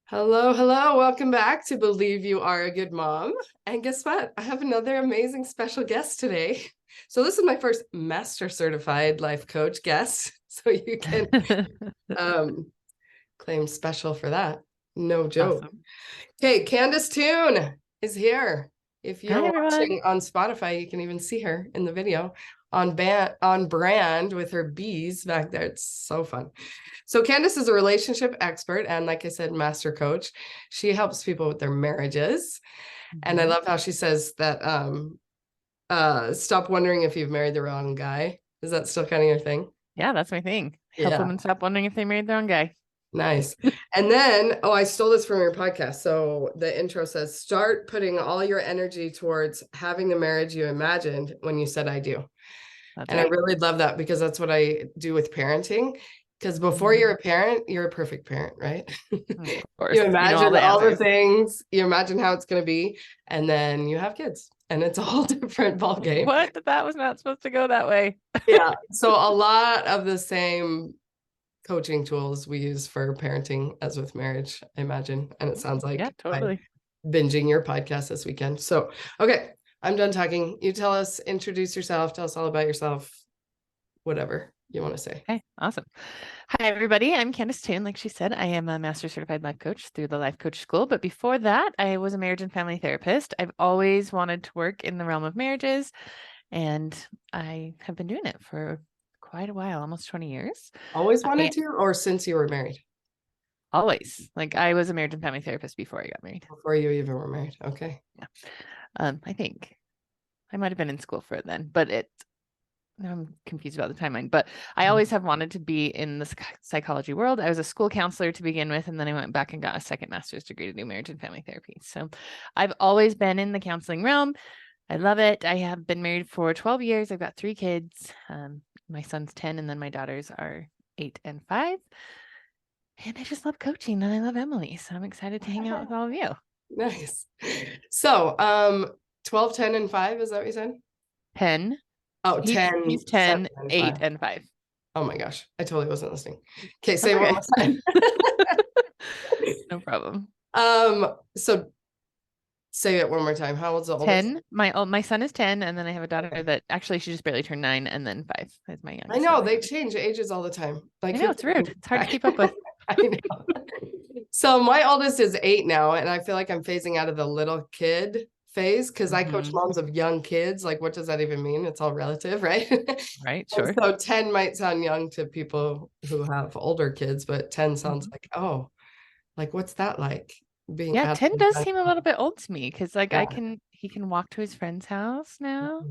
Hello, hello. Welcome back to Believe You Are a Good Mom. And guess what? I have another amazing special guest today. So this is my first Master Certified Life Coach guest. So you can claim special for that. No joke. Awesome. Okay, Candice Toone is here. If Hi, you're everyone. watching on Spotify, you can even see her in the video on brand with her bees back there. It's so fun. So Candice is a relationship expert and, like I said, master coach. She helps people with their marriages. And I love how she says that stop wondering if you've married the wrong guy. Is that still kind of your thing? Yeah, that's my thing. Help Yeah. women stop wondering if they married the wrong guy. Nice. And then, I stole this from your podcast. So the intro says, start putting all your energy towards having the marriage you imagined when you said I do. That's And I right. really love that because that's what I do with parenting. Because before you're a parent, you're a perfect parent, right? Of course. You You know imagine all the all the answers. things, you imagine how it's going to be, and then you have kids, and it's a whole different ball game. What? That was not supposed to go that way. Yeah. So a lot of the same coaching tools we use for parenting as with marriage, I imagine. And it sounds Yeah, like I'm totally. binging your podcast this weekend. So, okay, I'm done talking. You tell us, introduce yourself, tell us all about yourself, whatever you want to say. Okay, awesome. Hi, everybody. I'm Candice Toone. Like she said, I am a Master Certified Life Coach through the Life Coach School. But before that, I was a marriage and family therapist. I've always wanted to work in the realm of marriages, and I have been doing it for quite a while, almost 20 years. Always I wanted to, or since you were married? always, like I was a marriage and family therapist before I got married. Before you even were married. Okay. Yeah. I think I might have been in school for it then, but I'm confused about the timeline. But I always have wanted to be in the psychology world. I was a school counselor to begin with, and then I went back and got a second master's degree to do marriage and family therapy. So I've always been in the counseling realm. I love it. I have been married for 12 years. I've got 3 kids. My son's 10, and then my daughters are 8 and 5. And I just love coaching, and I love Emily. So I'm excited to hang out with all of you. Nice. So, 12, 10, and 5, is that what you said? 10. Oh, 10, He's 7, 10, and 8, 5. and 5. Oh my gosh, I totally wasn't listening. Okay, say That's it one okay. more time. No problem. So say it one more time. How old's the oldest? 10. My son is 10, and then I have a daughter that actually she just barely turned 9, and then 5 is my I youngest know daughter. they change ages all the time. Like I know it's rude. It's hard to keep up with. I know. So my oldest is 8 now, and I feel like I'm phasing out of the little kid phase because I coach moms of young kids. Like, what does that even mean? It's all relative, right? Right, And sure. so 10 might sound young to people who have older kids, but 10 sounds Mhm. like, oh, like what's that like being Yeah, out 10 of does young seem a little bit old to me because like Yeah. he can walk to his friend's house now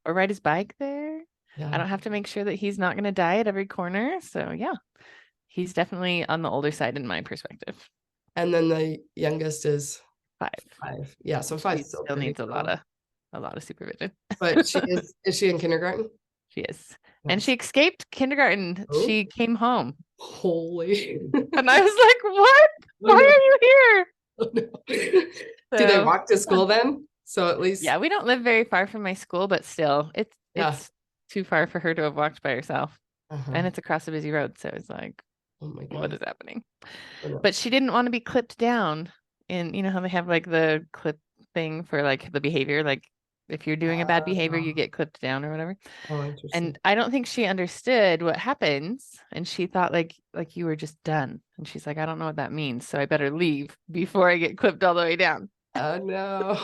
or ride his bike there. I Yeah. don't have to make sure that he's not going to die at every corner. So yeah, he's definitely on the older side in my perspective. And then the youngest is 5. 5. Yeah, so She 5 is still still pretty needs cool. a lot of supervision. But is she in kindergarten? She is. And she Nice. escaped kindergarten. Oh, She came home. holy. And I was like, "What? Oh Why no. are you here?" Oh no. Do they So, walk to school then? So at least, yeah, we don't live very far from my school, but still, yeah. it's too far for her to have walked by herself. Uh-huh. And it's across a busy road, so it's like, Oh my what God. is happening? Oh no. But she didn't want to be clipped down. And you know how they have like the clip thing for like the behavior, like if you're doing a bad behavior, you get clipped down or whatever. Oh, interesting. And I don't think she understood what happens. And she thought like you were just done. And she's like, I don't know what that means. So I better leave before I get clipped all the way down. Oh no.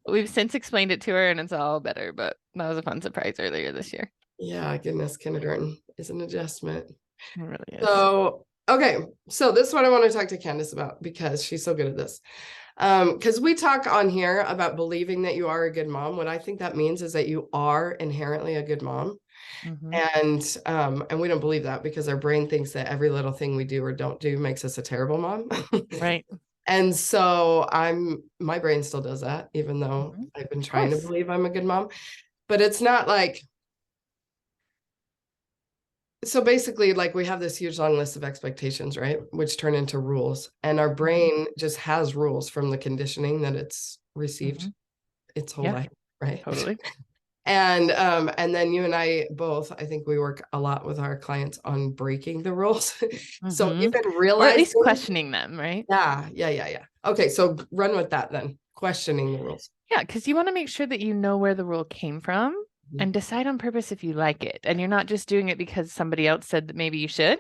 We've since explained it to her and it's all better, but that was a fun surprise earlier this year. Yeah, goodness, kindergarten is an adjustment. It really is. So, okay. So this is what I want to talk to Candice about because she's so good at this. Because we talk on here about believing that you are a good mom. What I think that means is that you are inherently a good mom. Mm-hmm. And we don't believe that because our brain thinks that every little thing we do or don't do makes us a terrible mom. Right. And so my brain still does that, even though Mm-hmm. I've been Of trying to course. believe I'm a good mom. But it's not like, so basically, like we have this huge long list of expectations, right? Which turn into rules. And our Mm-hmm. brain just has rules from the conditioning that it's received Mm-hmm. its whole Yeah, life, right? totally. And then you and I both, I think we work a lot with our clients on breaking the rules. So Mm-hmm. even Or at least realizing, questioning them, right? yeah. Okay, so run with that then. Questioning the rules. Yeah, because you want to make sure that you know where the rule came from Mhm. and decide on purpose if you like it. And you're not just doing it because somebody else said that maybe you should.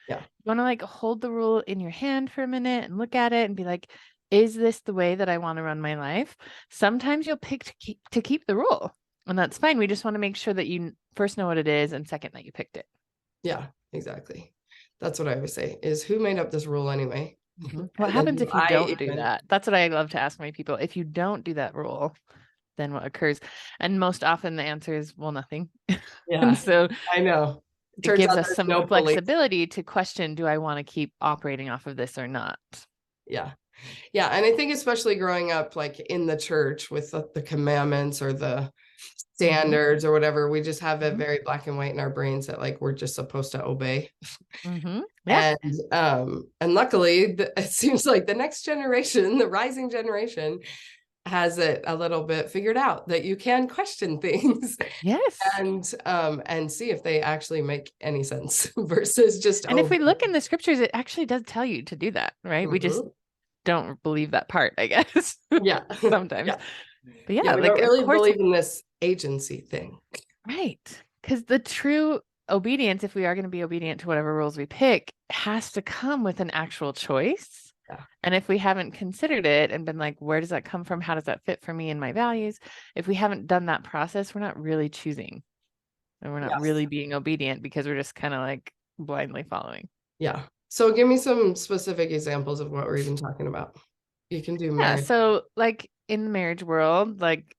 Yeah, You want to like hold the rule in your hand for a minute and look at it and be like, is this the way that I want to run my life? Sometimes you'll pick to keep the rule, and that's fine. We just want to make sure that you first know what it is, and second that you picked it. yeah, exactly. That's what I always say is who made up this rule anyway? What And then happens do if you I don't do even, that? That's what I love to ask my people. If you don't do that rule, then what occurs? And most often the answer is, well, nothing. And yeah, so I know. It it turns gives out us there's some no police. flexibility to question, do I want to keep operating off of this or not? Yeah. Yeah. And I think especially growing up like in the church with the commandments or the standards or whatever, we just have it Mm-hmm. very black and white in our brains that like we're just supposed to obey. Mm-hmm. Yeah. And luckily it seems like the next generation, the rising generation, has it a little bit figured out that you can question things Yes. and see if they actually make any sense versus just And if obey. we look in the scriptures, it actually does tell you to do that, right? We just Mhm. don't believe that part, I guess, Yeah. sometimes. Yeah. But Yeah, yeah, we like, don't of really course, believe in this agency thing. right. Because the true obedience, if we are going to be obedient to whatever rules we pick, has to come with an actual choice. Yeah. And if we haven't considered it and been like, where does that come from? How does that fit for me and my values? If we haven't done that process, we're not really choosing and we're not Yes. really being obedient because we're just kind of like blindly following. Yeah. So give me some specific examples of what we're even talking about. You can do Yeah. marriage. So, like in the marriage world, like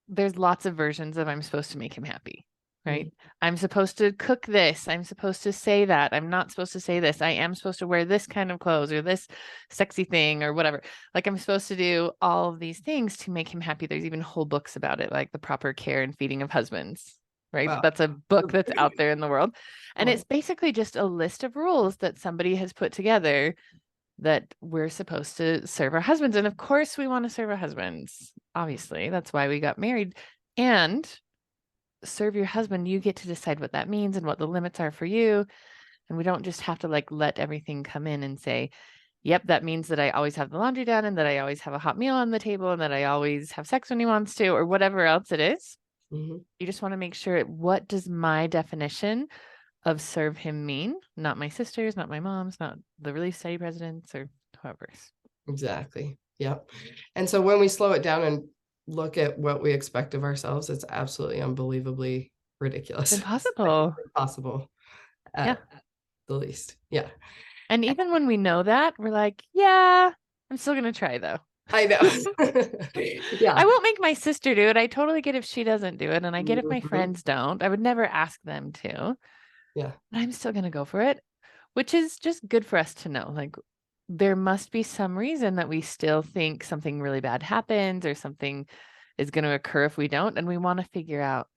there's lots of versions of I'm supposed to make him happy, right? Mhm. I'm supposed to cook this. I'm supposed to say that. I'm not supposed to say this. I am supposed to wear this kind of clothes or this sexy thing or whatever. Like I'm supposed to do all of these things to make him happy. There's even whole books about it, like the proper care and feeding of husbands, right? Wow. That's a book that's out there in the world. And Wow. it's basically just a list of rules that somebody has put together that we're supposed to serve our husbands. And of course, we want to serve our husbands. Obviously, that's why we got married. And serve your husband, you get to decide what that means and what the limits are for you. And we don't just have to like let everything come in and say, yep, that means that I always have the laundry done and that I always have a hot meal on the table and that I always have sex when he wants to, or whatever else it is. Mhm. You just want to make sure, what does my definition of serve him mean? Not my sister's, not my mom's, not the Relief Society president's or whoever's. Exactly. Yep. And so when we slow it down and look at what we expect of ourselves, it's absolutely unbelievably ridiculous. It's It's like impossible. impossible Yeah. at the least. Yeah. And even when we know that, we're like, yeah, I'm still going to try though. I know. I Yeah. won't make my sister do it. I totally get if she doesn't do it. And I get if my Mhm. friends don't. I would never ask them to, Yeah. but I'm still going to go for it, which is just good for us to know. Like, there must be some reason that we still think something really bad happens or something is going to occur if we don't. And we want to figure out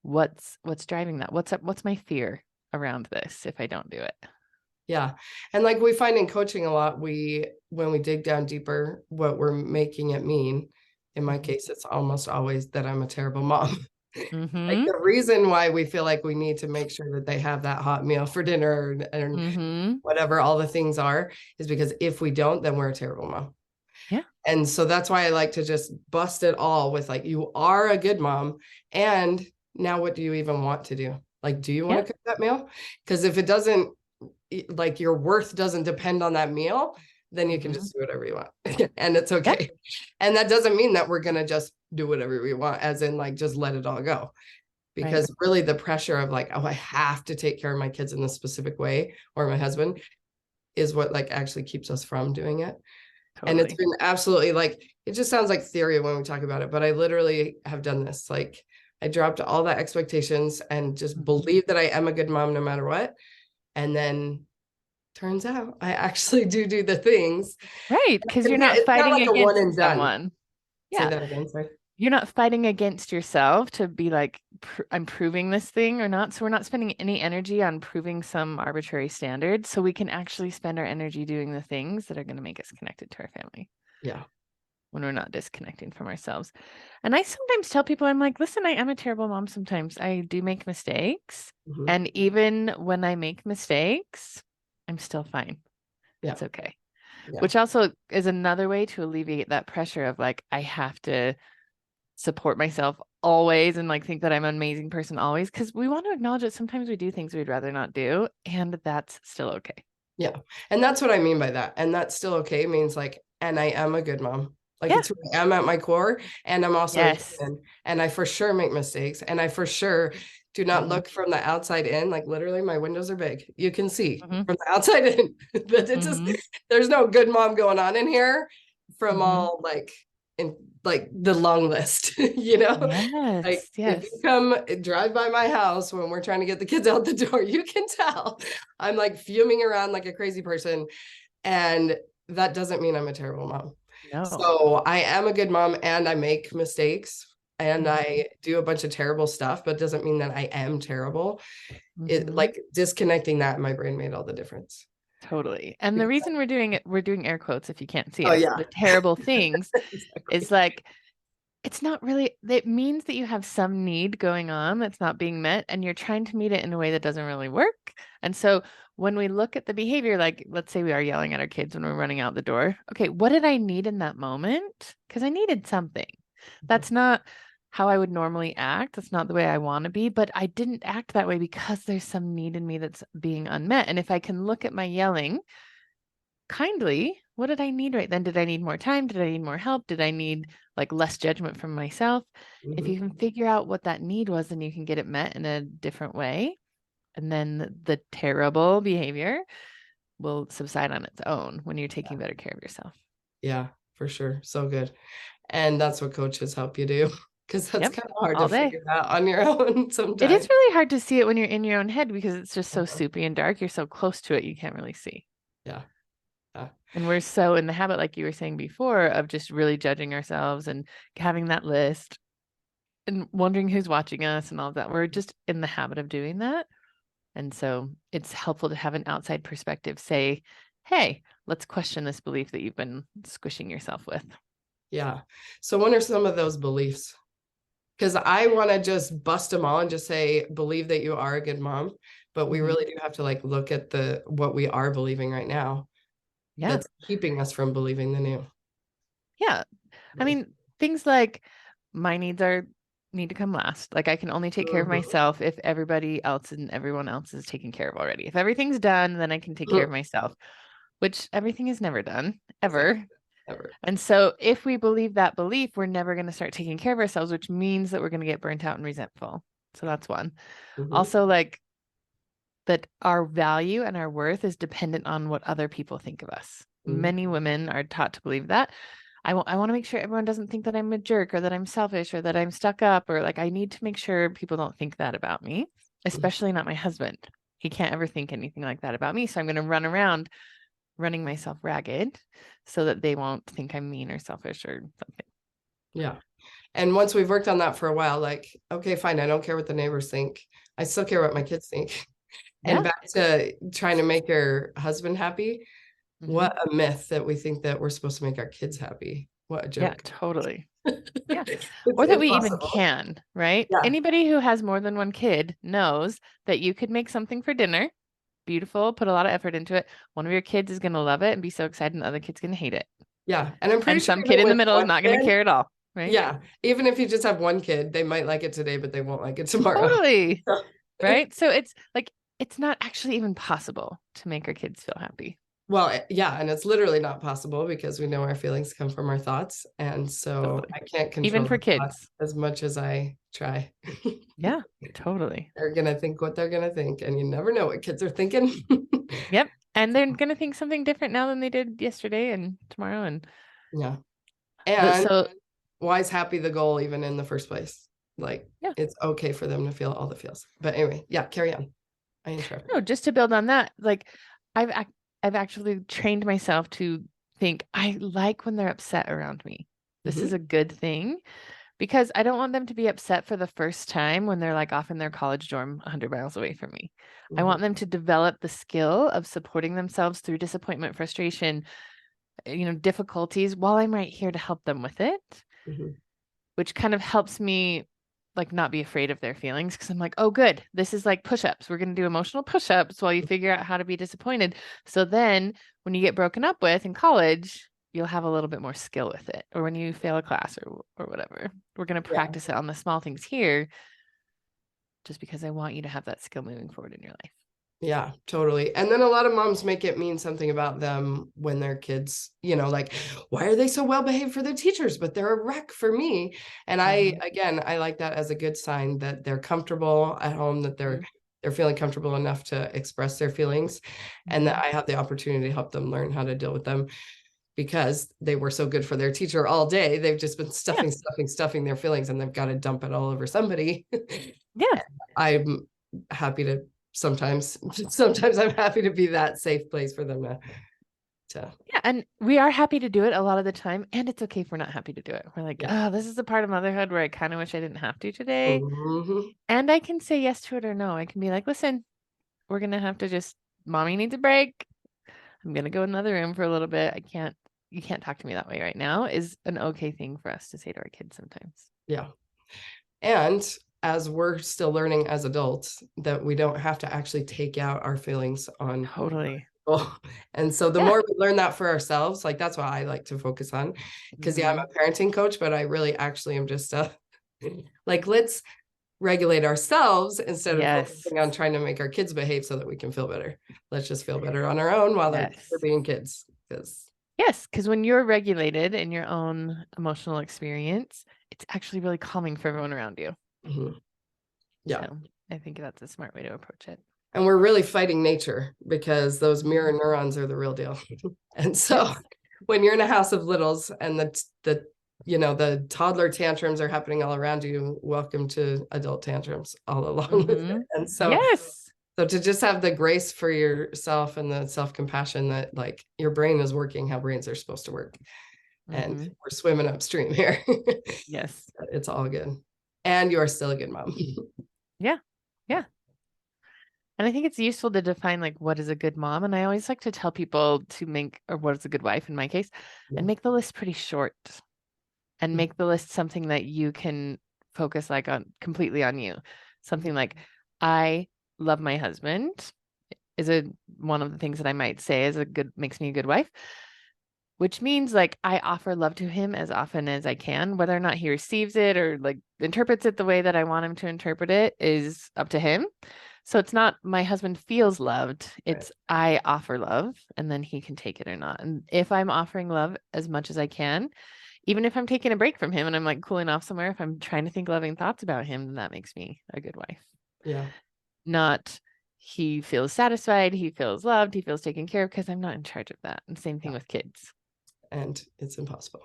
what's driving that. What's my fear around this if I don't do it? Yeah. And like we find in coaching a lot, when we dig down deeper, what we're making it mean, in my case, it's almost always that I'm a terrible mom. Like Mm-hmm. the reason why we feel like we need to make sure that they have that hot meal for dinner and Mm-hmm. whatever all the things are, is because if we don't, then we're a terrible mom. Yeah. And so that's why I like to just bust it all with like, you are a good mom. And now what do you even want to do? Like, do you want Yeah. to cook that meal? Because if it doesn't, like your worth doesn't depend on that meal, then you can Mm-hmm. just do whatever you want. And it's Yeah. okay. And that doesn't mean that we're going to just do whatever we want, as in like, just let it all go. Right. Because really the pressure of like, oh, I have to take care of my kids in this specific way, or my husband, is what like actually keeps us from doing it. And it's Totally. been absolutely like, it just sounds like theory when we talk about it, but I literally have done this. Like I dropped all the expectations and just Mm-hmm. believe that I am a good mom no matter what. And then turns out I actually do the things. Right. Because you're not It's not fighting like a one against and done. someone. Say Yeah. that again, sorry. You're not fighting against yourself to be like, I'm proving this thing or not. So we're not spending any energy on proving some arbitrary standard. So we can actually spend our energy doing the things that are going to make us connected to our family. Yeah. when we're not disconnecting from ourselves. And I sometimes tell people, I'm like, listen, I am a terrible mom sometimes. I do make mistakes. Mhm. And even when I make mistakes, I'm still fine. Yeah. It's okay. Yeah. Which also is another way to alleviate that pressure of like, I have to support myself always and like think that I'm an amazing person always, because we want to acknowledge that sometimes we do things we'd rather not do, and that's still okay. Yeah. And that's what I mean by that. And that's still okay means like, and I am a good mom. Like Yeah. it's who I am at my core. And I'm also a Yes. human. And I for sure make mistakes. And I for sure do not look from the outside in. Like literally my windows are big. You can see from the outside in. But it's just there's no good mom going on in here from all like in like the long list, you know? Like Yes. if you come drive by my house when we're trying to get the kids out the door, you can tell I'm like fuming around like a crazy person. And that doesn't mean I'm a terrible mom. No. So I am a good mom and I make mistakes and I do a bunch of terrible stuff, but doesn't mean that I am terrible. It like disconnecting that in my brain made all the difference. Totally. And the reason we're doing it, we're doing air quotes if you can't see Oh us, yeah. the terrible things Exactly. is like, it's not really, it means that you have some need going on that's not being met, and you're trying to meet it in a way that doesn't really work. And so when we look at the behavior, like let's say we are yelling at our kids when we're running out the door. Okay, what did I need in that moment? Because I needed something. That's not how I would normally act. That's not the way I want to be, but I didn't act that way because there's some need in me that's being unmet. And if I can look at my yelling kindly, what did I need right then? Did I need more time? Did I need more help? Did I need like less judgment from myself? If you can figure out what that need was, then you can get it met in a different way. And then the terrible behavior will subside on its own when you're taking better care of yourself. Yeah, for sure. So good. And that's what coaches help you do. Because that's kind of hard to All day. figure out on your own sometimes. It is really hard to see it when you're in your own head because it's just so soupy and dark. You're so close to it, you can't really see. Yeah. And we're so in the habit, like you were saying before, of just really judging ourselves and having that list and wondering who's watching us and all of that. We're just in the habit of doing that. And so it's helpful to have an outside perspective say, hey, let's question this belief that you've been squishing yourself with. Yeah. So what are some of those beliefs? Because I want to just bust them all and just say, believe that you are a good mom. But we really do have to like look at what we are believing right now. Yeah. That's keeping us from believing the new. Yeah. I mean, things like my needs need to come last. Like I can only take care of myself if everybody else and everyone else is taken care of already. If everything's done, then I can take care of myself, which everything is never done, ever. Ever. And so if we believe that belief, we're never going to start taking care of ourselves, which means that we're going to get burnt out and resentful. So that's one. Also, like that our value and our worth is dependent on what other people think of us. Many women are taught to believe that. I want to make sure everyone doesn't think that I'm a jerk or that I'm selfish or that I'm stuck up, or like I need to make sure people don't think that about me, especially not my husband. He can't ever think anything like that about me. So I'm going to run around running myself ragged so that they won't think I'm mean or selfish or something. Yeah. And once we've worked on that for a while, like, okay, fine. I don't care what the neighbors think. I still care what my kids think. And back to trying to make your husband happy. What a myth that we think that we're supposed to make our kids happy. What a joke. Yeah, totally. Yeah. Or that we even can, right? Yeah. Anybody who has more than one kid knows that you could make something for dinner, beautiful, put a lot of effort into it. One of your kids is going to love it and be so excited, and the other kid's going to hate it. Yeah. And I'm pretty sure some kid in the middle is not going to care at all, right? Yeah. Even if you just have one kid, they might like it today, but they won't like it tomorrow. Totally. Right? So it's like, it's not actually even possible to make our kids feel happy. Well, yeah, and it's literally not possible because we know our feelings come from our thoughts. And so I can't control even for kids as much as I try. Yeah, totally. They're going to think what they're going to think, and you never know what kids are thinking. Yep. And they're going to think something different now than they did yesterday and tomorrow. And yeah. And so why is happy the goal even in the first place? Like, it's okay for them to feel all the feels. But anyway, yeah, carry on. I interrupted. No, just to build on that, like I've actually trained myself to think I like when they're upset around me. This is a good thing because I don't want them to be upset for the first time when they're like off in their college dorm 100 miles away from me. I want them to develop the skill of supporting themselves through disappointment, frustration, difficulties while I'm right here to help them with it, Mhm. which kind of helps me like not be afraid of their feelings because I'm like, oh, good. This is like push-ups. We're going to do emotional push-ups while you figure out how to be disappointed. So then when you get broken up with in college, you'll have a little bit more skill with it. Or when you fail a class or whatever, we're going to Yeah. practice it on the small things here just because I want you to have that skill moving forward in your life. Yeah, totally. And then a lot of moms make it mean something about them when their kids, like, why are they so well behaved for their teachers, but they're a wreck for me? And I like that as a good sign that they're comfortable at home, that they're feeling comfortable enough to express their feelings, and that I have the opportunity to help them learn how to deal with them because they were so good for their teacher all day. They've just been stuffing their feelings, and they've got to dump it all over somebody. Yeah. I'm happy to sometimes I'm happy to be that safe place for them to Yeah. And we are happy to do it a lot of the time. And it's okay if we're not happy to do it. We're like, yeah. oh, this is a part of motherhood where I kind of wish I didn't have to today. Mhm. And I can say yes to it or no. I can be like, listen, we're going to have to just, mommy needs a break. I'm going to go in another room for a little bit. You can't talk to me that way right now is an okay thing for us to say to our kids sometimes. Yeah. And as we're still learning as adults that we don't have to actually take out our feelings on Totally. people. And so the more we learn that for ourselves, like that's what I like to focus on. Because I'm a parenting coach, but I really actually am just like, let's regulate ourselves instead of focusing on trying to make our kids behave so that we can feel better. Let's just feel better on our own while they're being kids. Because when you're regulated in your own emotional experience, it's actually really calming for everyone around you. Yeah. So I think that's a smart way to approach it. And we're really fighting nature because those mirror neurons are the real deal. And so when you're in a house of littles and the toddler tantrums are happening all around you, welcome to adult tantrums all along with it. And so to just have the grace for yourself and the self-compassion that like your brain is working how brains are supposed to work. And we're swimming upstream here. Yes. It's all good. And you are still a good mom. Yeah. Yeah. And I think it's useful to define like what is a good mom. And I always like to tell people to make, or what is a good wife in my case, and make the list pretty short and make the list something that you can focus like on completely on you. Something like, I love my husband is one of the things that I might say makes me a good wife, which means like I offer love to him as often as I can. Whether or not he receives it or like interprets it the way that I want him to interpret it is up to him. So it's not my husband feels loved. It's I offer love and then he can take it or not. And if I'm offering love as much as I can, even if I'm taking a break from him and I'm like cooling off somewhere, if I'm trying to think loving thoughts about him, then that makes me a good wife. Yeah. Not he feels satisfied, he feels loved, he feels taken care of because I'm not in charge of that. And same thing with kids. And it's impossible.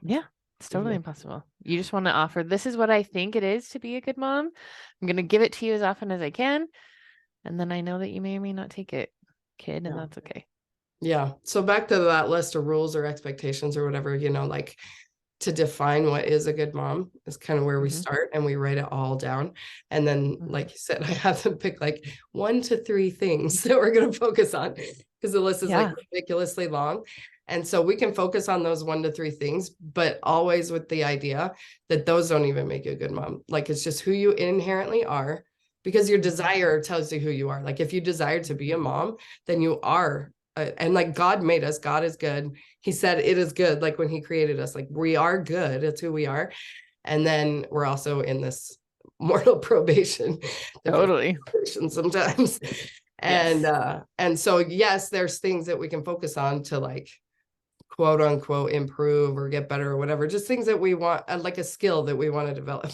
Yeah. It's totally impossible. You just want to offer, this is what I think it is to be a good mom. I'm going to give it to you as often as I can. And then I know that you may or may not take it, kid, and that's okay. Yeah. So back to that list of rules or expectations or whatever, like to define what is a good mom is kind of where we start and we write it all down. And then, like you said, I have to pick like 1 to 3 things that we're going to focus on because the list is like ridiculously long. And so we can focus on those 1 to 3 things, but always with the idea that those don't even make you a good mom. Like it's just who you inherently are because your desire tells you who you are. Like if you desire to be a mom, then you are. And like God made us, God is good. He said it is good. Like when he created us, like we are good. It's who we are. And then we're also in this mortal probation. Totally. Sometimes. And so, yes, there's things that we can focus on to like quote unquote improve or get better or whatever, just things that we want, like a skill that we want to develop.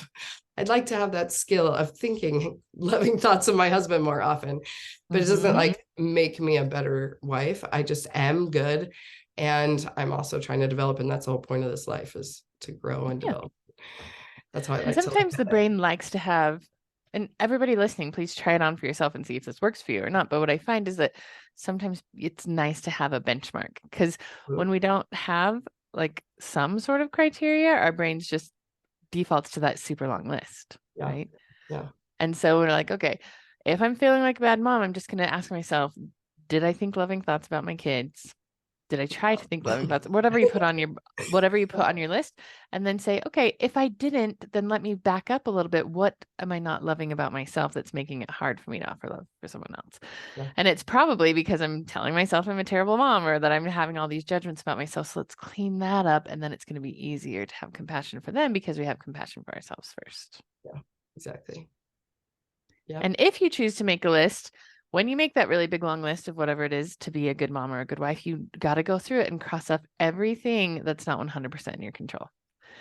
I'd like to have that skill of thinking loving thoughts of my husband more often, but it doesn't like make me a better wife. I just am good. And I'm also trying to develop, and that's the whole point of this life is to grow and develop. That's how I like sometimes the brain likes to have, and everybody listening, please try it on for yourself and see if this works for you or not. But what I find is that sometimes it's nice to have a benchmark because when we don't have like some sort of criteria, our brains just defaults to that super long list, right? Yeah. And so we're like, okay, if I'm feeling like a bad mom, I'm just going to ask myself, did I think loving thoughts about my kids? Did I try to think loving thoughts? Whatever you put on your list, and then say, okay, if I didn't, then let me back up a little bit. What am I not loving about myself that's making it hard for me to offer love for someone else? Yeah. And it's probably because I'm telling myself I'm a terrible mom, or that I'm having all these judgments about myself. So let's clean that up. And then it's going to be easier to have compassion for them because we have compassion for ourselves first. Yeah, exactly. Yeah. And if you choose to make a list, when you make that really big, long list of whatever it is to be a good mom or a good wife, you got to go through it and cross off everything that's not 100% in your control.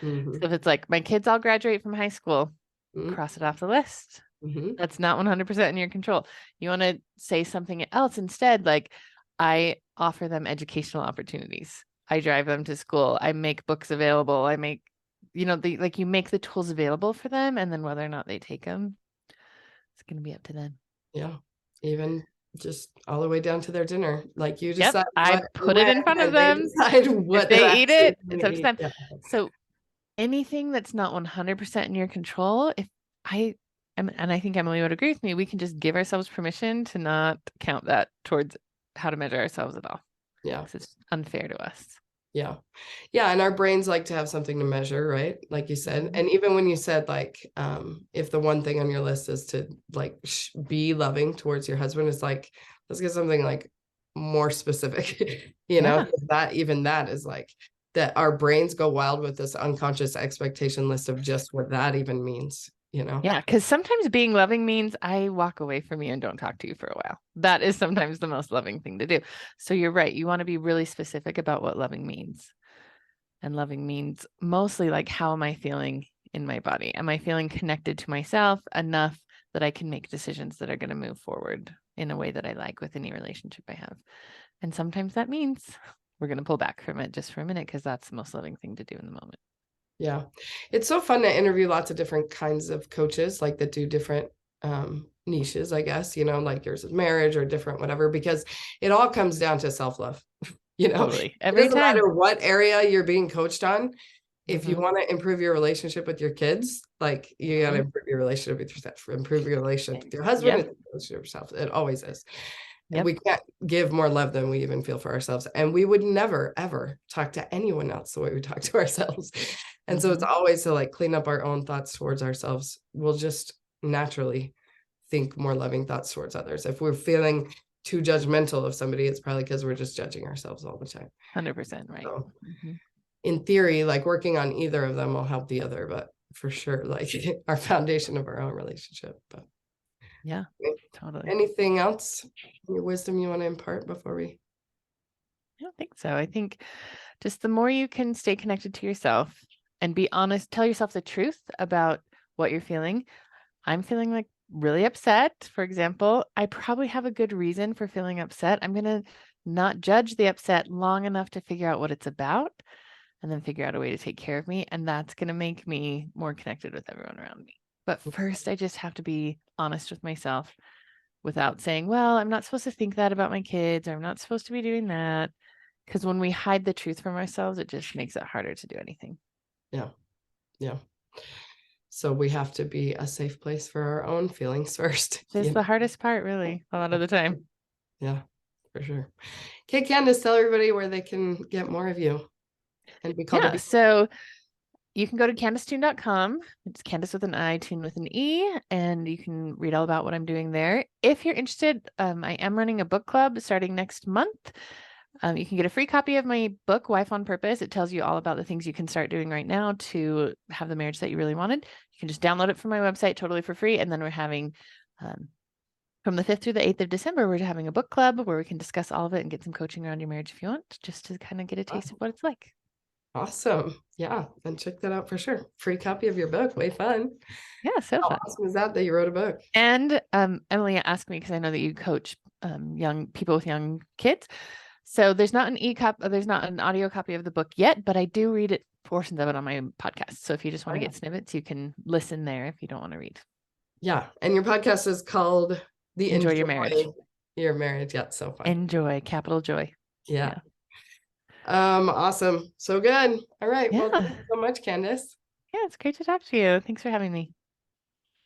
Mm-hmm. So if it's like, my kids all graduate from high school, Mm-hmm. cross it off the list. Mm-hmm. That's not 100% in your control. You want to say something else instead, like, I offer them educational opportunities. I drive them to school. I make books available. I make, you make the tools available for them. And then whether or not they take them, it's going to be up to them. Yeah. Even just all the way down to their dinner. Like, you Yep, decide I what put it in front of them. They decide what if they eat it, it's up to them. Yeah. So anything that's not 100% in your control, and I think Emily would agree with me, we can just give ourselves permission to not count that towards how to measure ourselves at all. Yeah. Because it's unfair to us. Yeah. Yeah. And our brains like to have something to measure, right? Like you said. Mm-hmm. And even when you said, like, if the one thing on your list is to like be loving towards your husband, it's like, let's get something like more specific, know, that is like that our brains go wild with this unconscious expectation list of just what that even means, Yeah, because sometimes being loving means I walk away from you and don't talk to you for a while. That is sometimes the most loving thing to do. So you're right. You want to be really specific about what loving means. And loving means mostly like, how am I feeling in my body? Am I feeling connected to myself enough that I can make decisions that are going to move forward in a way that I like with any relationship I have? And sometimes that means we're going to pull back from it just for a minute, because that's the most loving thing to do in the moment. Yeah. It's so fun to interview lots of different kinds of coaches, like that do different niches, I guess, like yours is marriage or different, whatever, because it all comes down to self-love. Totally. Every it doesn't time. matter what area you're being coached on. If you Mm-hmm. want to improve your relationship with your kids, like, you got to improve your relationship with yourself, improve your relationship with your husband, and relationship with yourself. It always is. And we can't give more love than we even feel for ourselves. And we would never, ever talk to anyone else the way we talk to ourselves. And so it's always to like clean up our own thoughts towards ourselves. We'll just naturally think more loving thoughts towards others. If we're feeling too judgmental of somebody, it's probably because we're just judging ourselves all the time. 100% right. So, in theory, like, working on either of them will help the other, but for sure, like, our foundation of our own relationship. But yeah, totally. Anything else, your wisdom you want to impart before we? I don't think so. I think just the more you can stay connected to yourself and be honest, tell yourself the truth about what you're feeling. I'm feeling like really upset, for example. I probably have a good reason for feeling upset. I'm going to not judge the upset long enough to figure out what it's about, and then figure out a way to take care of me. And that's going to make me more connected with everyone around me. But first, I just have to be honest with myself without saying, well, I'm not supposed to think that about my kids, or I'm not supposed to be doing that. Because when we hide the truth from ourselves, it just makes it harder to do anything. Yeah. Yeah. So we have to be a safe place for our own feelings first. It's the hardest part, really, a lot of the time. Yeah, for sure. Okay, Candice, tell everybody where they can get more of you and be called. So you can go to CandiceToone.com. It's Candice with an I, Toone with an E, and you can read all about what I'm doing there. If you're interested, I am running a book club starting next month. You can get a free copy of my book, Wife on Purpose. It tells you all about the things you can start doing right now to have the marriage that you really wanted. You can just download it from my website totally for free. And then we're having, from the 5th through the 8th of December, we're having a book club where we can discuss all of it and get some coaching around your marriage if you want, just to kind of get a taste of what it's like. Awesome. Yeah. And check that out for sure. Free copy of your book. Way fun. Yeah. So How fun. awesome is that you wrote a book? And Emily asked me, because I know that you coach young people with young kids. So there's not an audio copy of the book yet, but I do read portions of it on my podcast. So if you just want to get snippets, you can listen there if you don't want to read. Yeah. And your podcast is called Enjoy Your Marriage. Your Marriage. Yeah. So fun. Enjoy, capital joy. Yeah. Awesome. So good. All right. Yeah. Well, thank you so much, Candice. Yeah, it's great to talk to you. Thanks for having me.